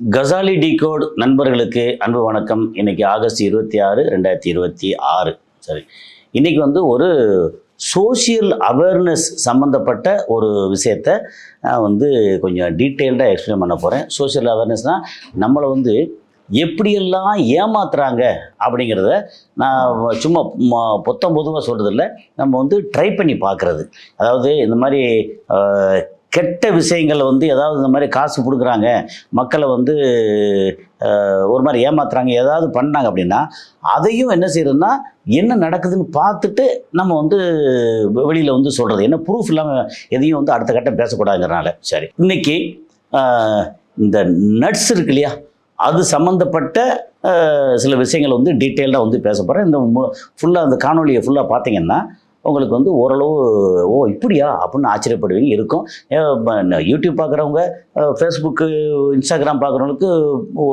Ghazali decode நண்பர்களுக்கு அன்பு வணக்கம். இன்னைக்கு ஆகஸ்ட் 26, 2026. சரி, இன்னைக்கு வந்து ஒரு சோஷியல் அவேர்னஸ் சம்மந்தப்பட்ட ஒரு விஷயத்தை நான் வந்து கொஞ்சம் டீட்டெயில்டாக எக்ஸ்பிளைன் பண்ண போகிறேன். சோஷியல் அவேர்னஸ்னால் நம்மளை வந்து எப்படியெல்லாம் ஏமாத்துறாங்க அப்படிங்கிறத நான் சும்மா பொதுவாக சொல்கிறதில்ல, நம்ம வந்து ட்ரை பண்ணி பார்க்குறது. அதாவது இந்த மாதிரி கெட்ட விஷயங்களை வந்து ஏதாவது இந்த மாதிரி காசு கொடுக்குறாங்க, மக்களை வந்து ஒரு மாதிரி ஏமாத்துறாங்க, ஏதாவது பண்ணாங்க அப்படின்னா அதையும் என்ன செய்யறதுன்னா என்ன நடக்குதுன்னு பார்த்துட்டு நம்ம வந்து வெளியில் வந்து சொல்கிறது. என்ன ப்ரூஃப் இல்லாமல் எதையும் வந்து அடுத்த கட்டம் பேசக்கூடாதுங்கிறனால. சரி, இன்னைக்கு இந்த நட்ஸ் இருக்கு இல்லையா, அது சம்மந்தப்பட்ட சில விஷயங்களை வந்து டீட்டெயில்டாக வந்து பேச போகிறேன். இந்த ஃபுல்லாக அந்த காணொலியை ஃபுல்லாக பார்த்தீங்கன்னா உங்களுக்கு வந்து ஓரளவு இப்படியா அப்படின்னு ஆச்சரியப்படுவீங்க. இருக்கும் யூடியூப் பார்க்குறவங்க, ஃபேஸ்புக்கு, இன்ஸ்டாகிராம் பார்க்குறவங்களுக்கு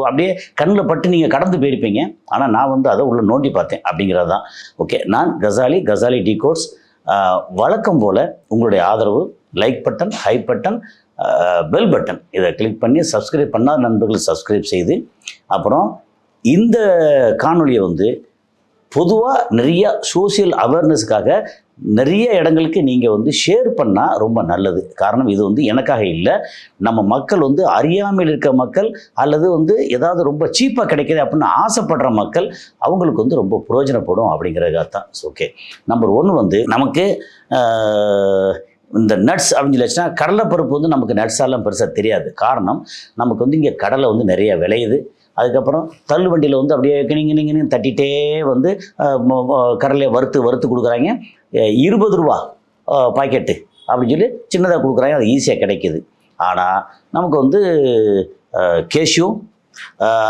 அப்படியே கண்ணில் பட்டு நீங்கள் கடந்து போயிருப்பீங்க. ஆனால் நான் வந்து அதை உள்ள நோண்டி பார்த்தேன் அப்படிங்கிறது தான். ஓகே, நான் கசாலி டிகோட்ஸ். வழக்கம் போல் உங்களுடைய ஆதரவு, like button, high button, bell button இதை கிளிக் பண்ணி சப்ஸ்கிரைப் பண்ணாத நண்பர்கள் சப்ஸ்கிரைப் செய்து, அப்புறம் இந்த காணொலியை வந்து பொதுவாக நிறைய சோஷியல் அவேர்னஸ்க்காக நிறைய இடங்களுக்கு நீங்கள் வந்து ஷேர் பண்ணால் ரொம்ப நல்லது. காரணம், இது வந்து எனக்காக இல்லை, நம்ம மக்கள் வந்து அறியாமையில் இருக்க மக்கள் அல்லது வந்து ஏதாவது ரொம்ப சீப்பாக கிடைக்கிது அப்படின்னு ஆசைப்படுற மக்கள், அவங்களுக்கு வந்து ரொம்ப பிரயோஜனப்படும் அப்படிங்கிறதுக்காக தான். ஓகே, நம்பர் 1 வந்து நமக்கு இந்த நட்ஸ் அப்படின்னு சொல்லிச்சுன்னா, கடலைப்பருப்பு வந்து நமக்கு நட்ஸாலாம் பெருசாக தெரியாது. காரணம், நமக்கு வந்து இங்கே கடலை வந்து நிறைய விளையுது. அதுக்கப்புறம் தள்ளு வண்டியில் வந்து அப்படியே கிணிங்க தட்டிகிட்டே வந்து கடலையை வறுத்து கொடுக்குறாங்க. 20 ரூபா பாக்கெட்டு அப்படின்னு சொல்லி சின்னதாக கொடுக்குறாங்க, அது ஈஸியாக கிடைக்கிது. ஆனால் நமக்கு வந்து கேஷ்யூ,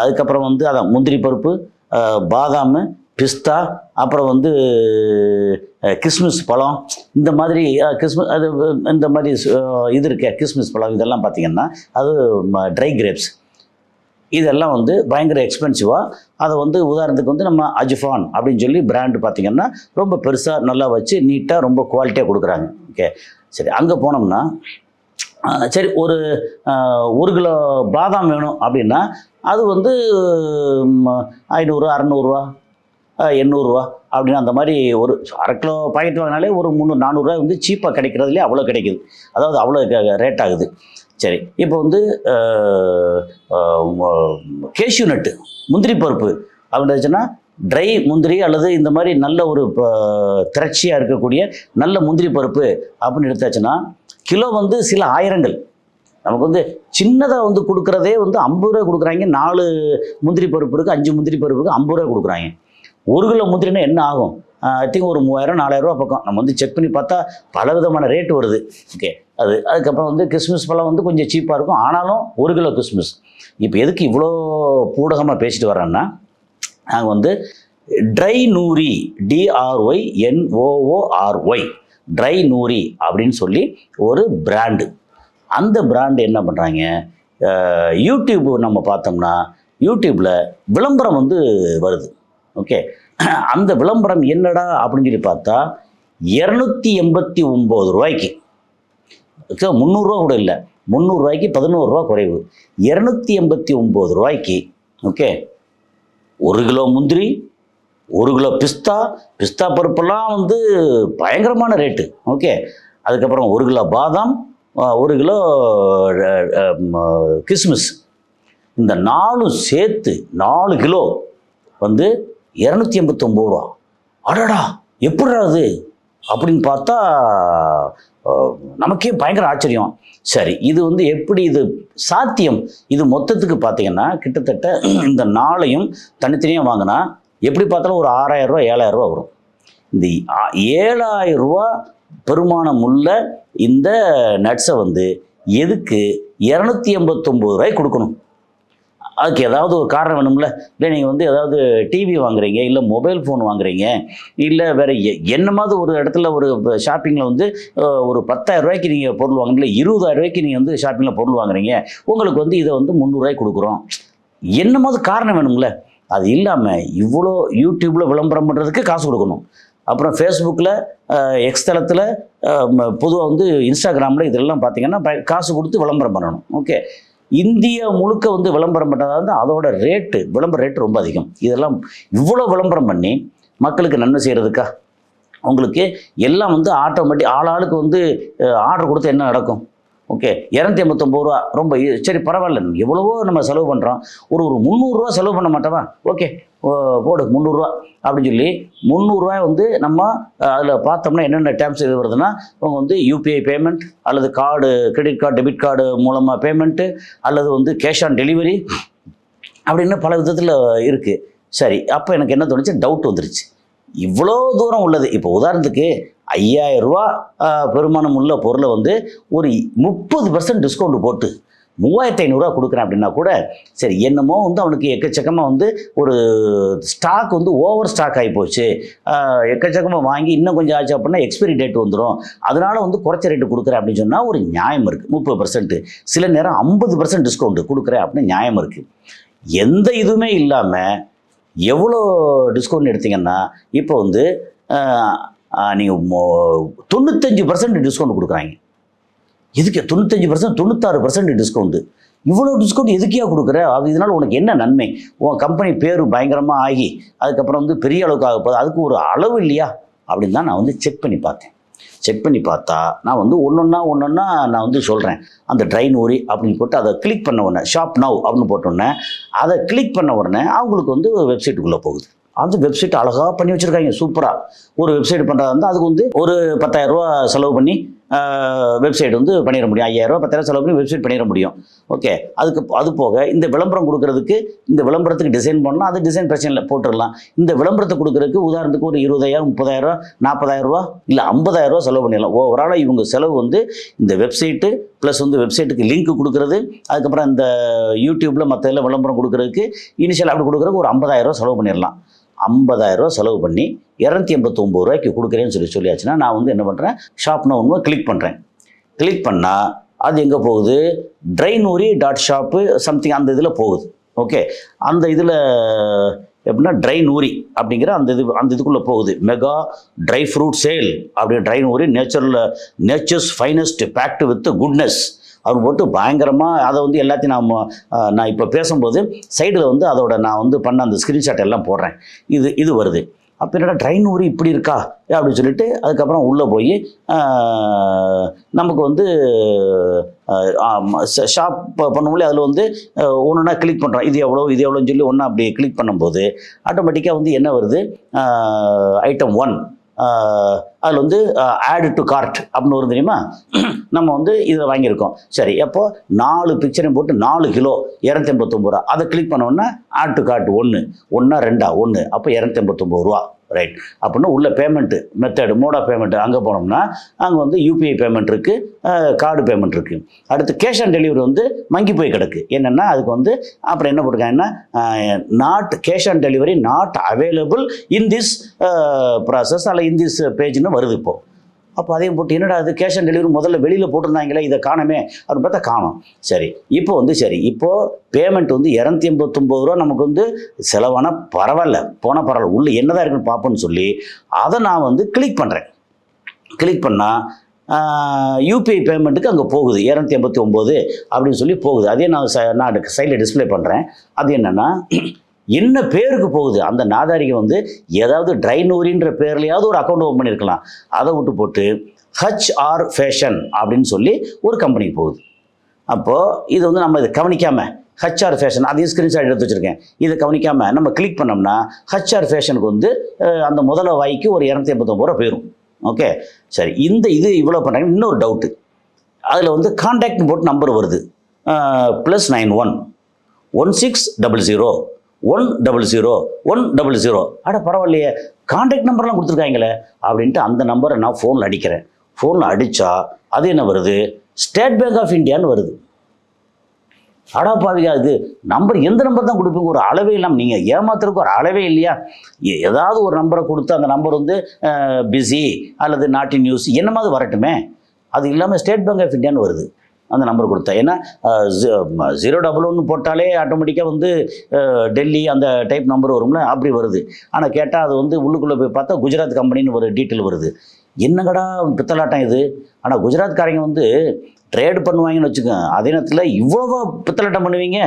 அதுக்கப்புறம் வந்து அதான் முந்திரி பருப்பு, பாதாம், பிஸ்தா, அப்புறம் வந்து கிஸ்மிஸ் பழம், இந்த மாதிரி அது இந்த மாதிரி இது இருக்க கிஸ்மிஸ் பழம், இதெல்லாம் பார்த்திங்கன்னா அது ட்ரை கிரேப்ஸ். இதெல்லாம் வந்து பயங்கர எக்ஸ்பென்சிவாக. அதை வந்து உதாரணத்துக்கு வந்து நம்ம அஜ்ஃபான் அப்படின்னு சொல்லி பிராண்டு பார்த்திங்கன்னா ரொம்ப பெருசாக நல்லா வச்சு நீட்டாக ரொம்ப குவாலிட்டியாக கொடுக்குறாங்க. ஓகே, சரி, அங்கே போனோம்னா சரி ஒரு 1 கிலோ பாதாம் வேணும் அப்படின்னா அது வந்து 500, 600, 800 அப்படின்னு அந்த மாதிரி ஒரு 1/2 கிலோ பாக்கெட் வாங்கினாலே ஒரு 300, 400 வந்து சீப்பாக கிடைக்கிறதுலே அவ்வளோ கிடைக்குது. அதாவது அவ்வளோ ரேட் ஆகுது. சரி, இப்போ வந்து கேஷ்யூ நட்டு, முந்திரி பருப்பு அப்படின்னுச்சுன்னா ட்ரை முந்திரி அல்லது இந்த மாதிரி நல்ல ஒரு திரட்சியாக இருக்கக்கூடிய நல்ல முந்திரி பருப்பு அப்படின்னு எடுத்தாச்சுன்னா கிலோ வந்து சில ஆயிரங்கள். நமக்கு வந்து சின்னதாக வந்து கொடுக்குறதே வந்து 50 ரூபா கொடுக்குறாங்க. 4 முந்திரி பருப்பு இருக்குது, 5 முந்திரி பருப்புக்கு 50 ரூபா கொடுக்குறாங்க. 1 கிலோ முந்திரினா என்ன ஆகும்? ஐ திங்க் ஒரு 3000, 4000 பக்கம். நம்ம வந்து செக் பண்ணி பார்த்தா பல விதமான ரேட்டு வருது. ஓகே, அதுக்கப்புறம் வந்து கிறிஸ்மஸ் பழம் வந்து கொஞ்சம் சீப்பாக இருக்கும், ஆனாலும் 1 கிலோ கிறிஸ்மஸ். இப்போ எதுக்கு இவ்வளோ பூடகமாக பேசிட்டு வரோன்னா, நாங்கள் வந்து try Nouri, DRYNOORY, try Nouri அப்படின்னு சொல்லி ஒரு பிராண்டு. அந்த பிராண்டு என்ன பண்ணுறாங்க, யூடியூப் நம்ம பார்த்தோம்னா யூடியூப்பில் விளம்பரம் வந்து வருது. ஓகே, அந்த விளம்பரம் என்னடா அப்படின்னு சொல்லி பார்த்தா 289 ரூபாய்க்கு, 300 ரூபா கூட இல்லை, 300 ரூபாய்க்கு 11 ரூபா குறைவு, 289 ரூபாய்க்கு. ஓகே, 1 கிலோ முந்திரி, 1 கிலோ பிஸ்தா பருப்பெல்லாம் வந்து பயங்கரமான ரேட்டு. ஓகே, அதுக்கப்புறம் 1 கிலோ பாதாம், 1 கிலோ கிஸ்மிஸ், இந்த 4 சேர்த்து 4 கிலோ வந்து 289 ரூபா. அடடா, எப்படிடா அது அப்படின்னு பார்த்தா நமக்கே பயங்கர ஆச்சரியம். சரி, இது வந்து எப்படி இது சாத்தியம்? இது மொத்தத்துக்கு பார்த்தீங்கன்னா கிட்டத்தட்ட இந்த 4ஐயும் தனித்தனியாக வாங்கினா எப்படி பார்த்தாலும் ஒரு 6000 ரூபா, 7000 ரூபா வரும். இந்த 7000 ரூபா பெருமானம் உள்ள இந்த நட்ஸை வந்து எதுக்கு 289 ரூபாய்க்கு கொடுக்கணும்? அதுக்கு ஏதாவது ஒரு காரணம் வேணும்ல. இல்லை நீங்கள் வந்து ஏதாவது டிவி வாங்குறீங்க, இல்லை மொபைல் ஃபோன் வாங்குறீங்க, இல்லை வேறு என்னமாவது ஒரு இடத்துல ஒரு ஷாப்பிங்கில் வந்து ஒரு 10,000 ரூபாய்க்கு நீங்கள் பொருள் வாங்குறீங்க, இல்லை 20,000 ரூபாய்க்கு நீங்கள் வந்து ஷாப்பிங்கில் பொருள் வாங்குறீங்க, உங்களுக்கு வந்து இதை வந்து 300 ரூபாய்க்கு கொடுக்குறோம். என்னமாவது காரணம் வேணும்ல. அது இல்லாமல் இவ்வளோ யூடியூப்பில் விளம்பரம் பண்ணுறதுக்கு காசு கொடுக்கணும். அப்புறம் ஃபேஸ்புக்கில், எக்ஸ் தளத்தில், பொதுவாக வந்து இன்ஸ்டாகிராமில் இதெல்லாம் பார்த்திங்கன்னா காசு கொடுத்து விளம்பரம் பண்ணணும். ஓகே, இந்தியா முழுக்க வந்து விளம்பரம் பண்ணதாக வந்து அதோட ரேட்டு, விளம்பர ரேட்டு ரொம்ப அதிகம். இதெல்லாம் இவ்வளோ விளம்பரம் பண்ணி மக்களுக்கு நன்மை செய்கிறதுக்கா? உங்களுக்கு எல்லாம் வந்து ஆட்டோமேட்டிக் ஆளாளுக்கு வந்து ஆர்டர் கொடுத்து என்ன நடக்கும்? ஓகே, 289 ரூபா ரொம்ப சரி பரவாயில்ல, எவ்வளவோ நம்ம செலவு பண்ணுறோம், ஒரு 300 செலவு பண்ண மாட்டோமா? ஓகே போடு 300 அப்படின்னு சொல்லி 300 வந்து நம்ம அதில் பார்த்தோம்னா என்னென்ன டேர்ம்ஸ் இது வருதுன்னா, அவங்க வந்து யூபிஐ பேமெண்ட் அல்லது card, credit card, debit card மூலமாக பேமெண்ட்டு அல்லது வந்து கேஷ் ஆன் டெலிவரி அப்படின்னு பல விதத்தில் இருக்குது. சரி, அப்போ எனக்கு என்ன தோணுச்சு, டவுட் வந்துருச்சு. இவ்வளோ தூரம் உள்ளது, இப்போ உதாரணத்துக்கு 5000 ரூபா பெருமானம் உள்ள பொருளை வந்து ஒரு 30% டிஸ்கவுண்ட் போட்டு 3500 கொடுக்குறேன் அப்படின்னா கூட சரி, என்னமோ வந்து அவனுக்கு எக்கச்சக்கமாக வந்து ஒரு ஸ்டாக் வந்து ஓவர் ஸ்டாக் ஆகி போச்சு, எக்கச்சக்கமாக வாங்கி இன்னும் கொஞ்சம் ஆச்சு அப்படின்னா எக்ஸ்பைரி டேட் வந்துடும், அதனால வந்து குறைச்ச ரேட்டு கொடுக்குறேன் அப்படின்னு சொன்னால் ஒரு நியாயம் இருக்குது. 30%, சில நேரம் 50% டிஸ்கவுண்ட் கொடுக்குறேன் அப்படின்னு நியாயம் இருக்குது. எந்த இதுவுமே இல்லாமல் எவ்வளோ டிஸ்கவுண்ட் எடுத்தீங்கன்னா இப்போ வந்து நீங்கள் 95% டிஸ்கவுண்ட் கொடுக்குறாங்க. எதுக்கு 95%, 96% டிஸ்கவுண்ட்டு? இவ்வளோ டிஸ்கவுண்ட் எதுக்கியா கொடுக்குற? அது இதனால் உனக்கு என்ன நன்மை? உன் கம்பெனி பேர் பயங்கரமாக ஆகி அதுக்கப்புறம் வந்து பெரிய அளவுக்கு ஆக போகுது, அதுக்கு ஒரு அளவு இல்லையா அப்படின்னு தான் நான் வந்து செக் பண்ணி பார்த்தேன். செக் பண்ணி பார்த்தா நான் வந்து ஒன்றொன்னா நான் வந்து சொல்கிறேன். அந்த ட்ரைனூரி அப்படின்னு போட்டு அதை கிளிக் பண்ண உடனே, ஷாப் நவ் அப்படின்னு போட்டோடனே அதை கிளிக் பண்ண உடனே அவங்களுக்கு வந்து வெப்சைட்டுக்குள்ளே போகுது. அந்த வெப்சைட் அழகாக பண்ணி வச்சுருக்காங்க, சூப்பராக. ஒரு வெப்சைட் பண்ணுறதா இருந்தால் அதுக்கு வந்து ஒரு 10,000 ரூபா செலவு பண்ணி வெப்சைட் வந்து பண்ணிட முடியும். 5000 ரூபா 10,000 செலவு பண்ணி வெப்சைட் பண்ணிட முடியும். ஓகே, அது போக இந்த விளம்பரம் கொடுக்கறதுக்கு, இந்த விளம்பரத்துக்கு டிசைன் பண்ணலாம், அது டிசைன் பிரச்சனை இல்லை, போட்டுடலாம். இந்த விளம்பரத்தை கொடுக்கறதுக்கு உதாரணத்துக்கு ஒரு 20,000, 30,000, 40,000 ரூபா இல்லை 50,000 ரூபா செலவு பண்ணிடலாம். ஓவராலாக இவங்க செலவு வந்து இந்த வெப்சைட்டு ப்ளஸ் வந்து வெப்சைட்டுக்கு லிங்க் கொடுக்குறது, அதுக்கப்புறம் இந்த யூடியூப்பில் மற்ற எல்லாம் விளம்பரம் கொடுக்குறதுக்கு இனிஷியல் அப்படி கொடுக்குறதுக்கு ஒரு 50,000 ரூபா செலவு பண்ணிடலாம். 50,000 ரூபா செலவு பண்ணி 289 ரூபாய்க்கு கொடுக்குறேன்னு சொல்லியாச்சுன்னா நான் வந்து என்ன பண்ணுறேன், ஷாப்னா ஒன்று கிளிக் பண்ணுறேன். கிளிக் பண்ணால் அது எங்கே போகுது, ட்ரைனூரி.ஷாப்பு சம்திங் அந்த இதில் போகுது. ஓகே, அந்த இதில் எப்படின்னா ட்ரைனூரி அப்படிங்கிற அந்த இதுக்குள்ளே போகுது. மெகா ட்ரை ஃப்ரூட் சேல் அப்படி ட்ரைனூரி nature's finest packed with goodness அவர் போட்டு பயங்கரமாக அதை வந்து எல்லாத்தையும் நான் இப்போ பேசும்போது சைடில் வந்து அதோட நான் வந்து பண்ண அந்த ஸ்க்ரீன்ஷாட் எல்லாம் போடுறேன். இது வருது. அப்போ என்னடா ட்ரைனூரி இப்படி இருக்கா அப்படின்னு சொல்லிட்டு அதுக்கப்புறம் உள்ளே போய் நமக்கு வந்து ஷாப் பண்ணும்போது அதில் வந்து ஒன்றுனா கிளிக் பண்ணுறோம், இது எவ்வளோன்னு சொல்லி ஒன்றா அப்படி கிளிக் பண்ணும்போது ஆட்டோமேட்டிக்காக வந்து என்ன வருது, ஐட்டம் 1 அதில் வந்து ஆட் டு கார்ட் அப்படின்னு வரும் தெரியுமா. நம்ம வந்து இதை வாங்கியிருக்கோம். சரி, அப்போ 4 பிக்சரையும் போட்டு 4 கிலோ 289 ரூபா. அதை கிளிக் பண்ணோன்னா ஆட் டு கார்ட் 1, 1 அப்போ 289 ரூபா. ரைட், அப்படின்னா உள்ள payment method, mode of payment அங்கே போனோம்னா அங்கே வந்து யூபிஐ பேமெண்ட் இருக்குது, கார்டு பேமெண்ட் இருக்குது. அடுத்து கேஷ் ஆன் டெலிவரி வந்து மங்கி போய் கிடக்கு. என்னென்னா அதுக்கு வந்து அப்புறம் என்ன போட்டிருக்காங்கன்னா, not cash on delivery not available in this process அல்ல இன் திஸ் பேஜ்னு வருது இப்போது. அப்போ அதையும் போட்டு என்னடா அது கேஷ் ஆன் டெலிவரி முதல்ல வெளியில் போட்டிருந்தாங்களே, இதை காணமே அப்படின்னு பார்த்தா காணும். சரி, இப்போது பேமெண்ட் வந்து 289 ரூபா நமக்கு வந்து செலவான பரவாயில்ல, போனால் பரவாயில்ல, உள்ளே என்னதான் இருக்குன்னு பார்ப்போன்னு சொல்லி அதை நான் வந்து கிளிக் பண்ணுறேன். கிளிக் பண்ணால் யூபிஐ பேமெண்ட்டுக்கு அங்கே போகுது 289 அப்படின்னு சொல்லி போகுது. அதே நான் சைடில் டிஸ்பிளே பண்ணுறேன். அது என்னென்னா என்ன பேருக்கு போகுது, அந்த நாதாரிகை வந்து ஏதாவது ட்ரைனூரின்ற பேர்லையாவது ஒரு அக்கௌண்ட் ஓப்பன் பண்ணியிருக்கலாம். அதை விட்டு போட்டு HR ஃபேஷன் அப்படின்னு சொல்லி ஒரு கம்பெனிக்கு போகுது. அப்போது இது வந்து நம்ம இதை கவனிக்காமல் HR ஃபேஷன் அதையும் ஸ்க்ரீன்ஷாட் எடுத்து வச்சுருக்கேன். இதை கவனிக்காமல் நம்ம கிளிக் பண்ணோம்னா HR ஃபேஷனுக்கு வந்து அந்த முதல வாய்க்கு ஒரு 289 ரூபா போயிடும். ஓகே, சரி, இது இவ்வளோ பண்ணுறாங்க. இன்னொரு டவுட்டு, அதில் வந்து கான்டாக்ட் போட்டு நம்பர் வருது, +91 1600 100. அட பரவாயில்லையே, கான்டாக்ட் நம்பர்லாம் கொடுத்துருக்காங்களே அப்படின்ட்டு அந்த நம்பரை நான் ஃபோனில் அடிக்கிறேன். ஃபோனில் அடித்தா அது என்ன வருது, ஸ்டேட் பேங்க் ஆஃப் இந்தியான்னு வருது. அடா பாவிகா, இது நம்பர் எந்த நம்பர் தான் கொடுப்பீங்க, ஒரு அளவே இல்லாமல் நீங்கள் ஏமாத்துறதுக்கு ஒரு அளவே இல்லையா? ஏதாவது ஒரு நம்பரை கொடுத்து அந்த நம்பர் வந்து பிஸி அல்லது நாட் இன் யூஸ் என்னமாவது வரட்டுமே. அது இல்லாமல் ஸ்டேட் பேங்க் ஆஃப் இந்தியான்னு வருது அந்த நம்பர் கொடுத்தா. ஏன்னா 011 போட்டாலே ஆட்டோமேட்டிக்காக வந்து டெல்லி அந்த டைப் நம்பர் வரும்ல, அப்படி வருது. ஆனால் கேட்டால் அது வந்து உள்ளுக்குள்ளே போய் பார்த்தா குஜராத் கம்பெனின்னு ஒரு டீட்டெயில் வருது. என்னங்கடா பித்தலாட்டம் இது. ஆனால் குஜராத்காரங்க வந்து ட்ரேடு பண்ணுவாங்கன்னு வச்சுக்கோங்க, அதே நேரத்தில் இவ்வளோ பித்தலாட்டம் பண்ணுவீங்க,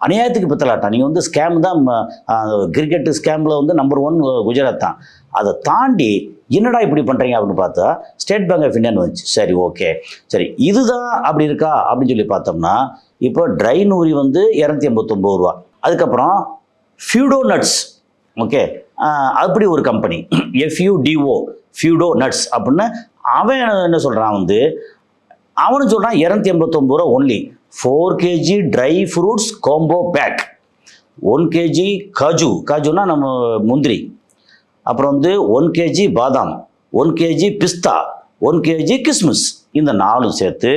அநியாயத்துக்கு பித்தலாட்டம். நீங்கள் வந்து ஸ்கேம் தான், கிரிக்கெட்டு ஸ்கேமில் வந்து நம்பர் 1 குஜராத் தான். அதை தாண்டி என்னடா இப்படி பண்ணுறீங்க அப்படின்னு பார்த்தா ஸ்டேட் பேங்க் ஆஃப் இந்தியான்னு வந்துச்சு. சரி, ஓகே, சரி, இதுதான் அப்படி இருக்கா அப்படின்னு சொல்லி பார்த்தோம்னா, இப்போ ட்ரை நூரி வந்து 289 ரூபா. அதுக்கப்புறம் ஃபியூடோ நட்ஸ், ஓகே, அப்படி ஒரு கம்பெனி FUDO ஃபியூடோ நட்ஸ் அப்படின்னு அவன் என்ன சொல்கிறான் வந்து, அவனு சொல்கிறான் 289 ரூபா only. 4 kg dry fruits combo back, 1 kg காஜுனா நம்ம முந்திரி, அப்புறம் வந்து 1 kg பாதாம், 1 kg பிஸ்தா, 1 kg கிஸ்மிஸ். இந்த 4 சேர்த்து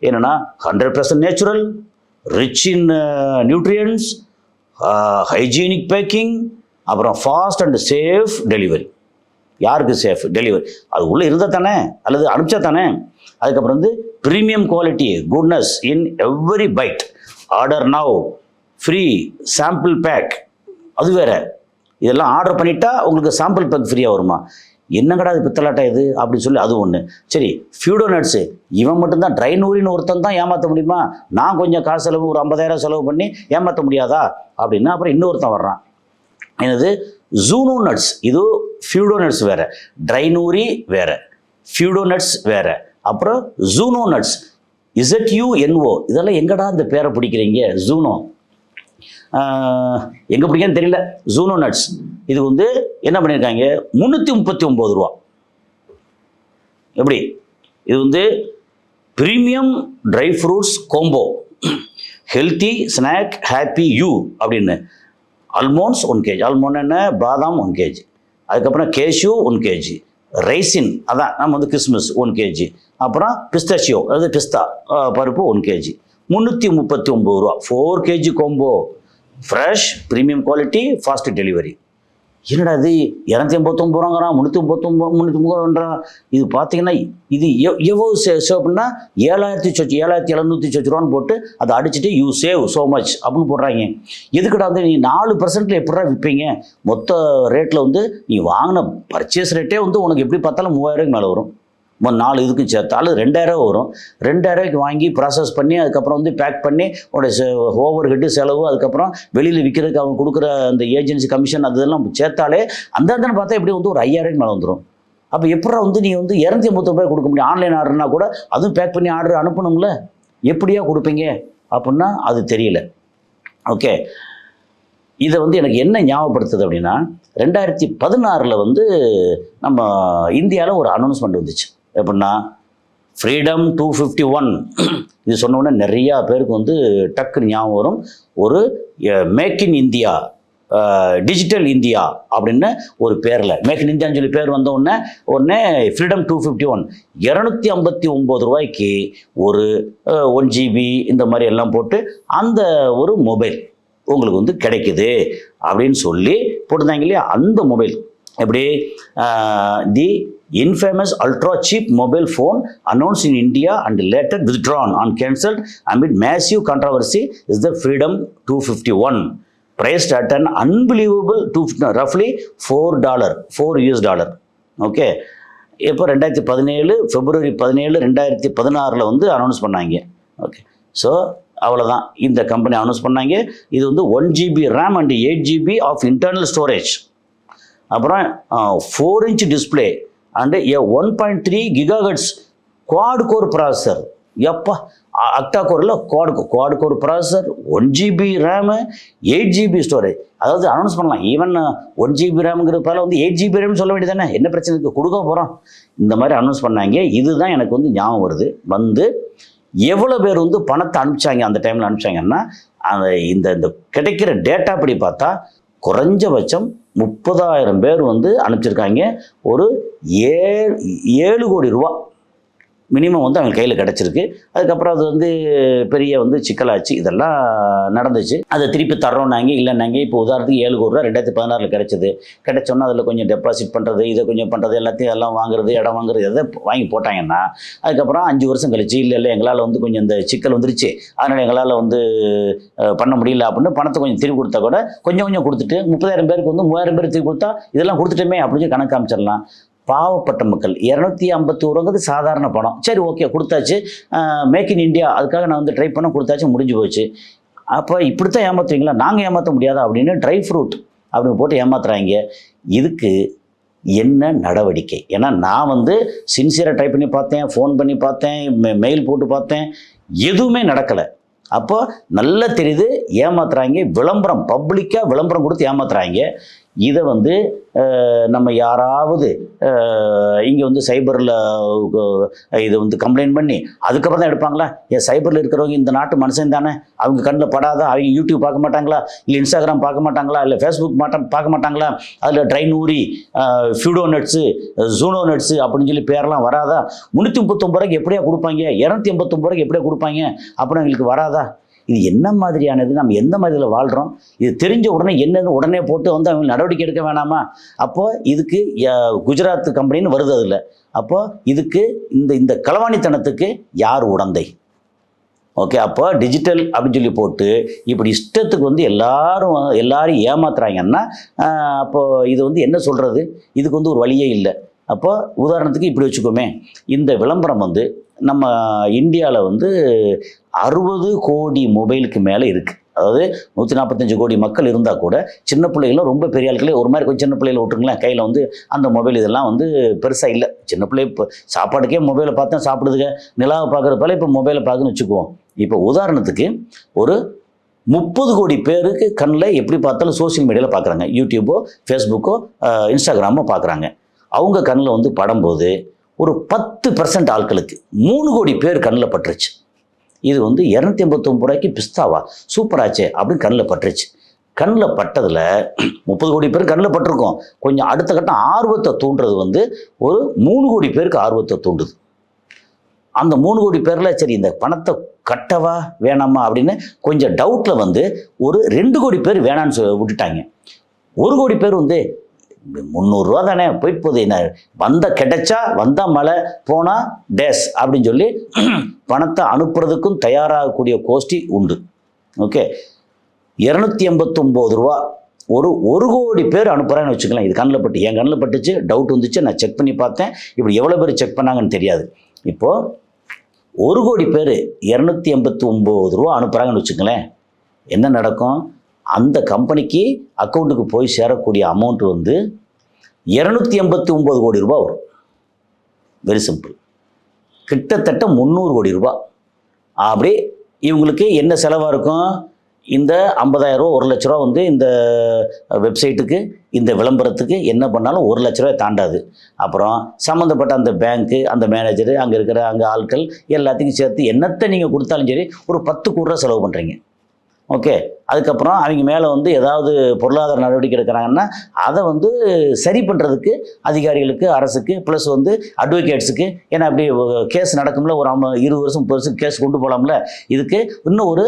என்னென்னா 100% natural, rich in nutrients, hygienic packing, அப்புறம் ஃபாஸ்ட் அண்ட் சேஃப் டெலிவரி. யாருக்கு சேஃப் டெலிவரி? அது உள்ளே இருந்தால் தானே, அல்லது அனுப்பிச்சா தானே. அதுக்கப்புறம் வந்து premium quality, goodness in every bite, order now, free sample pack. அது வேறு, இதெல்லாம் ஆர்டர் பண்ணிட்டா உங்களுக்கு சாம்பிள் பேக் ஃப்ரீயாக வருமா? என்னங்கடா இது பித்தலாட்டா இது அப்படின்னு சொல்லி அது ஒன்று. சரி, ஃபியூடோ நட்ஸு, இவன் மட்டும்தான் ட்ரை நூரின்னு ஒருத்தன் தான் ஏமாற்ற முடியுமா? நான் கொஞ்சம் காசு செலவு, ஒரு 50,000 செலவு பண்ணி ஏமாற்ற முடியாதா அப்படின்னா, அப்புறம் இன்னொருத்தன் வர்றான். என்னது? Juno nuts. இது ஃபியூடோ நட்ஸ் வேறு, ட்ரை நூரி வேறு, ஃபியூடோ நட்ஸ் வேறு, அப்புறம் ஜூனோ நட்ஸ், ZUNO. இதெல்லாம் எங்கடா இந்த பேரை பிடிக்கிறீங்க? ஜூனோ எங்கே பிடிக்கன்னு தெரியல. ஜூனோ நட்ஸ் இது வந்து என்ன பண்ணியிருக்காங்க, 339 ரூபா. எப்படி? இது வந்து premium dry fruits combo, healthy snack happy you அப்படின்னு. ஆல்மோண்ட்ஸ் 1 kg, ஆல்மோண்ட் என்ன, பாதாம் 1 kg, அதுக்கப்புறம் கேஷ்யூ 1 kg, ரைசின் அதான் நம்ம வந்து கிறிஸ்மஸ் 1 kg, அப்புறம் பிஸ்தாச்சியோ அதாவது பிஸ்தா பருப்பு 1 kg, 339 ரூபா. 4 kg combo, fresh premium quality, fast delivery. என்னடா இது 289 ரூபாங்கிறான், 339 இது பார்த்தீங்கன்னா இது எவ்வளோ சேவ் பண்ணால் 7,700 ரூபான்னு போட்டு அதை அடிச்சுட்டு யூ சேவ் ஸோ மச் அப்படின்னு போடுறாங்க. எதுக்கடா வந்து நீ 4% எப்படிடா விற்பீங்க? மொத்த ரேட்டில் வந்து நீ வாங்கின பர்ச்சேஸ் ரேட்டே வந்து உனக்கு எப்படி பார்த்தாலும் 3000 மேலே வரும். 4 இதுக்கும் சேர்த்தாலும் 2000 வரும். 2000 வாங்கி ப்ராசஸ் பண்ணி அதுக்கப்புறம் வந்து பேக் பண்ணி உடைய ஓவர் ஹெட்டு செலவு, அதுக்கப்புறம் வெளியில் விற்கிறதுக்கு அவங்க கொடுக்குற அந்த ஏஜென்சி கமிஷன் அதெல்லாம் சேர்த்தாலே அந்த இடத்துல பார்த்தா எப்படி வந்து ஒரு 5000 மேலே வந்துடும். அப்போ எப்படா வந்து நீ வந்து 250 ரூபாய் கொடுக்க முடியும்? ஆன்லைன் ஆர்டர்னா கூட அதுவும் பேக் பண்ணி ஆர்டர் அனுப்பணும்ல, எப்படியா கொடுப்பீங்க அப்படின்னா அது தெரியல. ஓகே, இதை வந்து எனக்கு என்ன ஞாபகப்படுத்துது அப்படின்னா, 2016 வந்து நம்ம இந்தியாவில் ஒரு அனௌன்ஸ்மெண்ட் வந்துச்சு. எப்படின்னா ஃப்ரீடம் 251. இது சொன்ன உடனே நிறையா பேருக்கு வந்து டக்குன்னு ஞாபகம் வரும். ஒரு make in India, digital India அப்படின்னு ஒரு பேரில் மேக் இன் இந்தியான்னு சொல்லி பேர் வந்த உடனே ஃப்ரீடம் 251 259 ரூபாய்க்கு ஒரு 1 GB இந்த மாதிரி எல்லாம் போட்டு அந்த ஒரு மொபைல் உங்களுக்கு வந்து கிடைக்குது அப்படின்னு சொல்லி போட்டிருந்தாங்க இல்லையா? அந்த மொபைல் எப்படி, தி infamous ultra cheap mobile phone announced in India and later withdrawn on cancelled amid massive controversy is the Freedom 251, priced at an unbelievable roughly $4. Okay, இப்போ 2017 February 17 2016 வந்து அனௌன்ஸ் பண்ணாங்க. ஓகே, ஸோ அவ்வளோதான், இந்த கம்பெனி அனௌன்ஸ் பண்ணாங்க. இது வந்து 1 GB RAM and 8 GB of internal storage, அப்புறம் 4-inch display and 1.3 GHz quad core processor. எப்பா, அக்டா கோரில் quad core processor, 1 GB RAM, 8 GB ஸ்டோரேஜ். அதாவது அனௌன்ஸ் பண்ணலாம், ஈவன் 1 GB ரேமுங்கிறதால வந்து 8 GB ரேம்னு சொல்ல வேண்டியதானே, என்ன பிரச்சனை இருக்குது, கொடுக்க போகிறோம். இந்த மாதிரி அனௌன்ஸ் பண்ணாங்க. இதுதான் எனக்கு வந்து ஞாபகம் வருது. வந்து எவ்வளோ பேர் வந்து பணத்தை அனுப்பிச்சாங்க அந்த டைமில் அனுப்பிச்சாங்கன்னா, அந்த இந்த கிடைக்கிற டேட்டா படி பார்த்தா குறைஞ்சபட்சம் 30,000 பேர் வந்து அனுப்பிச்சிருக்காங்க. ஒரு 7 கோடி ரூபா மினிமம் வந்து அவங்க கையில் கிடச்சிருக்கு. அதுக்கப்புறம் அது வந்து பெரிய வந்து சிக்கலாச்சு. இதெல்லாம் நடந்துச்சு. அதை திருப்பி தர்றோன்னாங்க, இல்லைன்னாங்க. இப்போ உதாரணத்துக்கு 7 கோடி ரூபா 2016 கிடைச்சது. கிடைச்சோன்னா அதில் கொஞ்சம் டெபாசிட் பண்ணுறது, இதை கொஞ்சம் பண்ணுறது, எல்லாத்தையும் எல்லாம் வாங்குறது, இடம் வாங்குறது, எதை வாங்கி போட்டாங்கன்னா அதுக்கப்புறம் 5 வருஷம் கழிச்சு இல்லை எங்களால் வந்து கொஞ்சம் இந்த சிக்கல் வந்துருச்சு, அதனால் எங்களால் வந்து பண்ண முடியல அப்படின்னு பணத்தை கொஞ்சம் திருப்பி கொடுத்தா கூட கொஞ்சம் கொடுத்துட்டு 30,000 பேருக்கு வந்து 3,000 பேர் திருப்பி கொடுத்தா இதெல்லாம் கொடுத்துட்டோமே அப்படின்னு கணக்கு காமிச்சிடலாம். பாவப்பட்ட மக்கள் 251 சாதாரண பணம். சரி, ஓகே, கொடுத்தாச்சு. மேக் இன் இந்தியா அதுக்காக நான் வந்து ட்ரை பண்ண கொடுத்தாச்சு, முடிஞ்சு போச்சு. அப்போ இப்படித்தான் ஏமாத்துவீங்களா? நாங்கள் ஏமாற்ற முடியாதா அப்படின்னு ட்ரை ஃப்ரூட் அப்படின்னு போட்டு ஏமாத்துறாங்க. இதுக்கு என்ன நடவடிக்கை? ஏன்னா நான் வந்து சின்சியராக ட்ரை பண்ணி பார்த்தேன், ஃபோன் பண்ணி பார்த்தேன், மெயில் போட்டு பார்த்தேன், எதுவுமே நடக்கலை. அப்போ நல்லா தெரியுது ஏமாத்துறாங்க. விளம்பரம், பப்ளிக்காக விளம்பரம் கொடுத்து ஏமாத்துறாங்க. இதை வந்து நம்ம யாராவது இங்கே வந்து சைபரில் இதை வந்து கம்ப்ளைண்ட் பண்ணி அதுக்கப்புறம் தான் எடுப்பாங்களா? ஏன் சைபரில் இருக்கிறவங்க இந்த நாட்டு மனுஷன் தானே, அவங்க கண்ணில் படாதா? அவங்க யூடியூப் பார்க்க மாட்டாங்களா? இல்லை இன்ஸ்டாகிராம் பார்க்க மாட்டாங்களா? இல்லை ஃபேஸ்புக் பார்க்க மாட்டாங்களா? அதில் ட்ரைனூரி, ஃபியூடோ நட்ஸு, ஜூனோ நட்ஸு அப்படின்னு சொல்லி பேரெல்லாம் வராதா? 339 ரூபாய்க்கு எப்படியா கொடுப்பாங்க? 289 ரூபாய்க்கு எப்படியா கொடுப்பாங்க அப்படின்னு எங்களுக்கு வராதா? இது என்ன மாதிரியானது? நம்ம எந்த மாதிரியில் வாழ்கிறோம்? இது தெரிஞ்ச உடனே என்னன்னு உடனே போட்டு வந்து அவங்க நடவடிக்கை எடுக்க வேணாமா? அப்போ இதுக்கு குஜராத் கம்பெனின்னு வருது அதில். அப்போ இதுக்கு இந்த களவாணித்தனத்துக்கு யார் உடந்தை? ஓகே, அப்போ டிஜிட்டல் அப்படின்னு சொல்லி போட்டு இப்படி இஷ்டத்துக்கு வந்து எல்லாரும் ஏமாத்துறாங்கன்னா அப்போது இது வந்து என்ன சொல்கிறது? இதுக்கு வந்து ஒரு வழியே இல்லை. அப்போ உதாரணத்துக்கு இப்படி வச்சுக்கோமே, இந்த விளம்பரம் வந்து நம்ம இந்தியாவில் வந்து 60 கோடி மொபைலுக்கு மேலே இருக்குது. அதாவது 145 கோடி மக்கள் இருந்தால் கூட சின்ன பிள்ளைகளும் ரொம்ப பெரிய ஆட்களே ஒரு மாதிரி கொஞ்சம் சின்ன பிள்ளைகளை விட்டுருங்களேன், கையில் வந்து அந்த மொபைல் இதெல்லாம் வந்து பெருசாக இல்லை. சின்ன பிள்ளை இப்போ சாப்பாட்டுக்கே மொபைலை பார்த்தா சாப்பிடுதுங்க, நிலாவை பார்க்குறது போல இப்போ மொபைலை பார்க்குன்னு வச்சுக்குவோம். இப்போ உதாரணத்துக்கு ஒரு 30 கோடி பேருக்கு கண்ணில் எப்படி பார்த்தாலும் சோசியல் மீடியாவில் பார்க்குறாங்க, யூடியூப்போ ஃபேஸ்புக்கோ இன்ஸ்டாகிராமோ பார்க்குறாங்க. அவங்க கண்ணில் வந்து படும்போது ஒரு 10% ஆட்களுக்கு 3 கோடி பேர் கண்ணில் பட்டுருச்சு. இது வந்து 289 ரூபாய்க்கு பிஸ்தாவா, சூப்பராச்சே அப்படின்னு கண்ணில் பட்டுருச்சு. கண்ணில் பட்டதில் 30 கோடி பேர் கண்ணில் பட்டிருக்கோம். கொஞ்சம் அடுத்த கட்டம் ஆர்வத்தை தூண்டுறது வந்து ஒரு 3 கோடி பேருக்கு ஆர்வத்தை தூண்டுது. அந்த 3 கோடி பேரில் சரி இந்த பணத்தை கட்டவா வேணாமா அப்படின்னு கொஞ்சம் டவுட்டில் வந்து ஒரு 2 கோடி பேர் வேணான்னு விட்டுட்டாங்க. 1 கோடி பேர் வந்து 300 ரூபா தானே போயிட்டு போகுது, என்ன கிடைச்சா வந்தால் மழை போனால் டேஸ் அப்படின்னு சொல்லி பணத்தை அனுப்புறதுக்கும் தயாராகக்கூடிய கோஷ்டி உண்டு. ஓகே, 289 ரூபா ஒரு கோடி பேர் அனுப்புகிறான்னு வச்சுக்கலாம். இது கண்ணில் பட்டு, என் கண்ணில் பட்டுச்சு, டவுட் வந்துச்சு, நான் செக் பண்ணி பார்த்தேன். இப்படி எவ்வளோ பேர் செக் பண்ணாங்கன்னு தெரியாது. இப்போது 1 கோடி பேர் 289 ரூபா அனுப்புகிறாங்கன்னு வச்சுங்களேன், என்ன நடக்கும்? அந்த கம்பெனிக்கு அக்கௌண்ட்டுக்கு போய் சேரக்கூடிய அமௌண்ட் வந்து 289 கோடி ரூபா வரும். Very simple. கிட்டத்தட்ட 300 கோடி ரூபா. அப்படி இவங்களுக்கு என்ன செலவாக இருக்கும்? இந்த 50,000 ரூபா 1 லட்ச ரூபா வந்து இந்த வெப்சைட்டுக்கு இந்த விளம்பரத்துக்கு என்ன பண்ணாலும் 1 லட்ச ரூபாய் தாண்டாது. அப்புறம் சம்மந்தப்பட்ட அந்த பேங்க்கு, அந்த மேனேஜரு, அங்கே இருக்கிற அங்கே ஆட்கள் எல்லாத்தையும் சேர்த்து என்னத்தை நீங்கள் கொடுத்தாலும் சரி ஒரு 10 கோடி ரூபா செலவு பண்ணுறீங்க. ஓகே, அதுக்கப்புறம் அவங்க மேலே வந்து ஏதாவது பொருளாதார நடவடிக்கை எடுக்கிறாங்கன்னா அதை வந்து சரி பண்ணுறதுக்கு அதிகாரிகளுக்கு, அரசுக்கு, ப்ளஸ் வந்து அட்வொகேட்ஸுக்கு, ஏன்னா அப்படி கேஸ் நடக்கும்ல, ஒரு 20 வருஷம் 30 வருஷம் கேஸ் கொண்டு போகலாம்ல, இதுக்கு இன்னும் ஒரு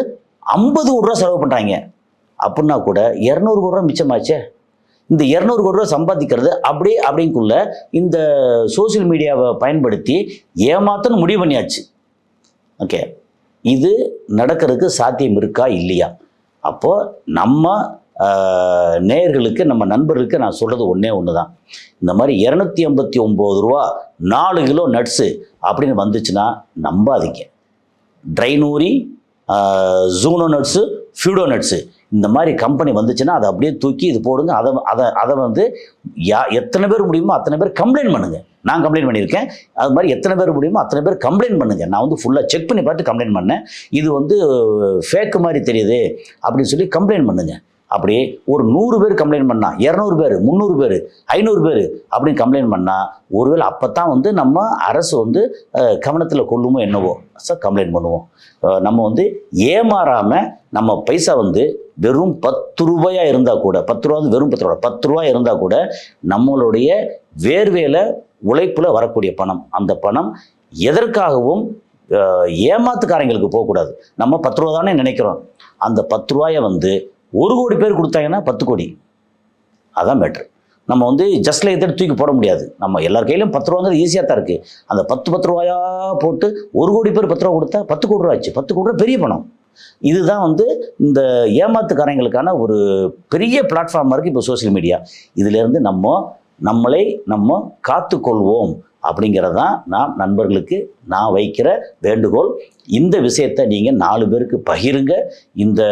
50 கோடி ரூபா செலவு பண்ணுறாங்க. அப்படின்னா கூட 200 கோடி ரூபா மிச்சமாச்சே. இந்த 200 கோடி ரூபா சம்பாதிக்கிறது அப்படிங்குள்ள இந்த சோசியல் மீடியாவை பயன்படுத்தி ஏமாத்தன்னு முடிவு பண்ணியாச்சு. ஓகே, இது நடக்கிறதுக்கு சாத்தியம் இருக்கா இல்லையா? அப்போது நம்ம நேயர்களுக்கு, நம்ம நண்பர்களுக்கு நான் சொல்கிறது ஒன்று தான். இந்த மாதிரி 289 ரூபா 4 கிலோ நட்ஸு அப்படின்னு வந்துச்சுன்னா நம்பாதீங்க. ட்ரைனூரி, ஜூனோ நட்ஸு, ஃபியூடோ நட்ஸு இந்த மாதிரி கம்பெனி வந்துச்சுன்னா அதை அப்படியே தூக்கி இது போடுங்க. அதை வந்து எத்தனை பேர் முடியுமோ அத்தனை பேர் கம்ப்ளைண்ட் பண்ணுங்கள். நான் கம்ப்ளைண்ட் பண்ணியிருக்கேன். அது மாதிரி எத்தனை பேர் முடியுமோ அத்தனை பேர் கம்ப்ளைண்ட் பண்ணுங்கள். நான் வந்து ஃபுல்லாக செக் பண்ணி பார்த்து கம்ப்ளைண்ட் பண்ணேன். இது வந்து ஃபேக்கு மாதிரி தெரியுது அப்படின்னு சொல்லி கம்ப்ளைண்ட் பண்ணுங்கள். அப்படியே ஒரு 100 பேர் கம்ப்ளைண்ட் பண்ணால், 200 பேர், 300 பேர், 500 பேர் அப்படின்னு கம்ப்ளைண்ட் பண்ணால், ஒருவேளை அப்போ தான் வந்து நம்ம அரசு வந்து கவனத்தில் கொள்ளுமோ என்னவோ கம்ப்ளைண்ட் பண்ணுவோம். நம்ம வந்து ஏமாறாமல் நம்ம பைசா வந்து வெறும் 10 ரூபாயாக இருந்தால் கூட, 10 ரூபா வெறும் 10 ரூபா இருந்தால் கூட நம்மளுடைய வேர்வேல உழைப்பில் வரக்கூடிய பணம், அந்த பணம் எதற்காகவும் ஏமாத்துக்காரங்களுக்கு போகக்கூடாது. நம்ம 10 ரூபா தானே நினைக்கிறோம். அந்த 10 ரூபாயை வந்து 1 கோடி பேர் கொடுத்தாங்கன்னா 10 கோடி. அதான் பெட்ரு. நம்ம வந்து ஜஸ்ட் லைக் தட் தூக்கி போட முடியாது. நம்ம எல்லார் கையிலும் 10 ரூபாங்கிறது ஈஸியாக தான் இருக்குது. அந்த 10 ரூபாயா போட்டு 1 கோடி பேர் 10 ரூபா கொடுத்தா 10 கோடி ரூபா ஆச்சு. 10 கோடி ரூபா பெரிய பணம். இதுதான் வந்து இந்த ஏமாத்துக்காரங்களுக்கான ஒரு பெரிய பிளாட்ஃபார்மாக இருக்குது இப்போ சோசியல் மீடியா. இதிலேருந்து நம்ம நம்மளை நம்ம காத்துக்கொள்வோம் அப்படிங்கிறதான் நண்பர்களுக்கு நான் வைக்கிற வேண்டுகோள். இந்த விஷயத்தை நீங்கள் 4 பேருக்கு பகிருங்க. இந்த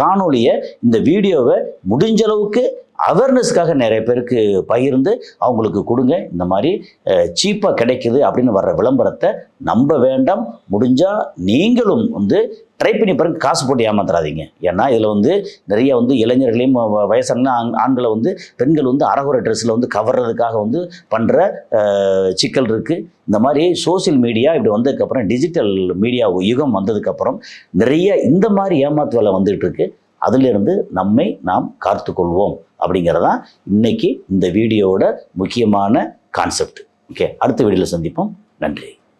காணொளியை, இந்த வீடியோவை முடிஞ்ச அளவுக்கு அவேர்னஸ்க்காக நிறைய பேருக்கு பகிர்ந்து அவங்களுக்கு கொடுங்க. இந்த மாதிரி சீப்பாக கிடைக்குது அப்படின்னு வர்ற விளம்பரத்தை நம்ப வேண்டாம். முடிஞ்சால் நீங்களும் ட்ரை பண்ணி பாருங்க, காசு போட்டு ஏமாத்துறாதீங்க. ஏன்னா இதில் நிறைய இளைஞர்களையும் வயசான ஆண்களை பெண்கள் அரைகுறை ட்ரெஸ்ஸில் கவர்றதுக்காக பண்ணுற சிக்கல் இருக்குது. இந்த மாதிரி சோசியல் மீடியா இப்படி வந்ததுக்கப்புறம், டிஜிட்டல் மீடியா யுகம் வந்ததுக்கப்புறம் நிறைய இந்த மாதிரி ஏமாத்து வேலை வந்துகிட்டு இருக்கு. அதிலிருந்து நம்மை நாம் காத்துக்கொள்வோம் அப்படிங்கிறதான் இன்னைக்கு இந்த வீடியோவோட முக்கியமான கான்செப்ட். ஓகே, அடுத்த வீடியோவில் சந்திப்போம். நன்றி.